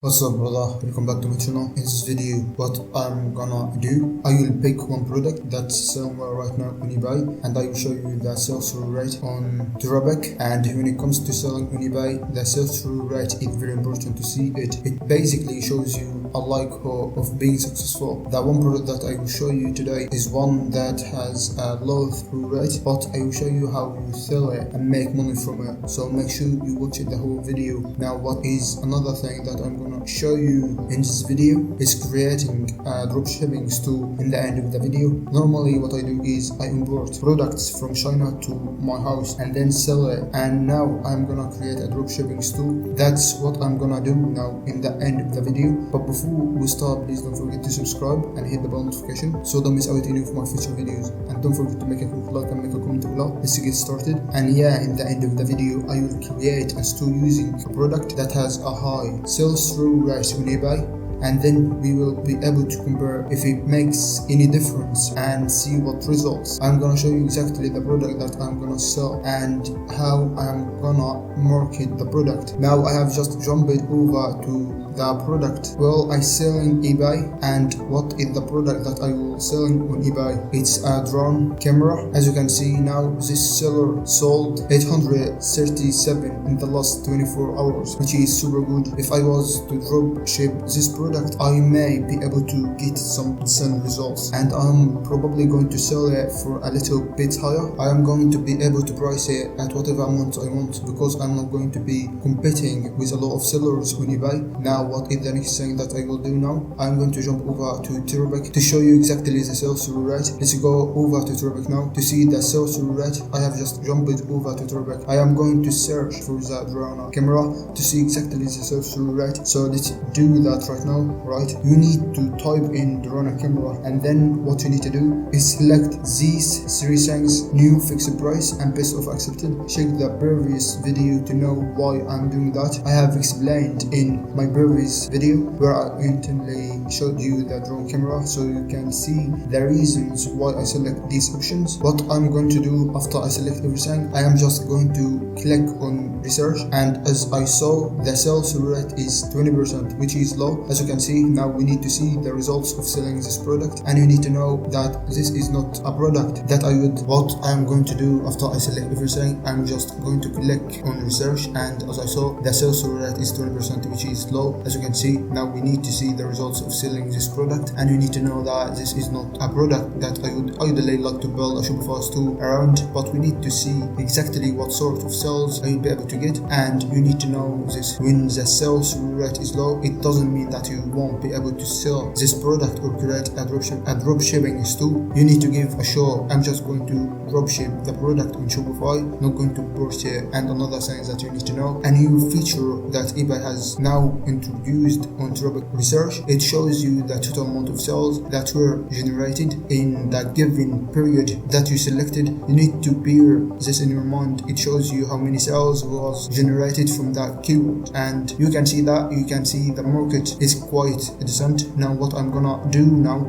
What's up, brother? Welcome back to my channel. In this video, what I'm gonna do, I will pick one product that's somewhere right now on eBay, and I will show you the sell-through rate on Terapeak. And when it comes to selling on eBay, the sell-through rate is very important to see it. It basically shows you a likelihood of being successful. The one product that I will show you today is one that has a low through rate, but I will show you how you sell it and make money from it. So make sure you watch the whole video. Now, what is another thing that I'm gonna show you in this video is creating a dropshipping store in the end of the video. Normally what I do is I import products from China to my house and then sell it, and now I'm gonna create a dropshipping store. That's what I'm gonna do now in the end of the video. But before we start, please don't forget to subscribe and hit the bell notification so don't miss out any of my future videos, and don't forget to make a quick like and make a comment below. Let's get started. And yeah, in the end of the video I will create a store using a product that has a high sales through rate on eBay, and then we will be able to compare if it makes any difference and see what results. I'm gonna show you exactly the product that I'm gonna sell and how I'm gonna market the product. Now I have just jumped over to the product I sell in eBay. And what is the product that I will sell on eBay? It's a drone camera. As you can see now, this seller sold 837 in the last 24 hours, which is super good. If I was to drop ship this product, I may be able to get some decent results, and I'm probably going to sell it for a little bit higher. I am going to be able to price it at whatever amount I want, because I'm not going to be competing with a lot of sellers on eBay. Now, what is the next thing that I will do now? I'm going to jump over to Terapeak to show you exactly the sales through rate. Let's go over to Terapeak now to see the sales through rate. I have just jumped over to Terapeak. I am going to search for the drone camera to see exactly the sales through rate. So let's do that right now. Right, you need to type in drone camera, and then what you need to do is select these three things: new, fixed price, and best of accepted. Check the previous video to know why I'm doing that. I have explained in my previous video where I intentionally showed you the drone camera, so you can see the reasons why I select these options. What I'm going to do after I select everything, I am just going to click on research, and as I saw, the sales rate is 20%, which is low. As you can see, now we need to see the results of selling this product, and you need to know that this is not a product that I would. What I'm going to do after I select everything, I'm just going to click on research, and as I saw, the sales rate is 20%, which is low. As you can see, now we need to see the results of selling this product, and you need to know that this is not a product that I would ideally like to build a Shopify store around, but we need to see exactly what sort of sales I will be able to get. And you need to know this: when the sales rate is low, it doesn't mean that you won't be able to sell this product or create a dropshipping store. You need to give a show. I'm just going to dropship the product on Shopify, not going to post it. And another thing that you need to know, a new feature that eBay has now introduced on Terapeak research. It shows you the total amount of sales that were generated in the given period that you selected. You need to bear this in your mind. It shows you how many sales was generated from that keyword, and you can see that. You can see the market is quite decent. Now what I'm gonna do now,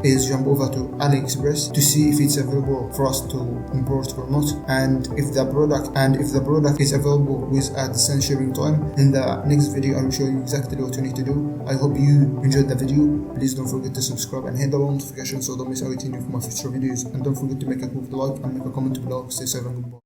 is jump over to AliExpress to see if it's available for us to import or not, and if the product is available with a decent shipping time. In the next video I will show you exactly what you need to do. I hope you enjoyed the video. Please don't forget to subscribe and hit the bell notification so don't miss out any of my future videos, and don't forget to make a quick like and make a comment below. Stay safe and goodbye.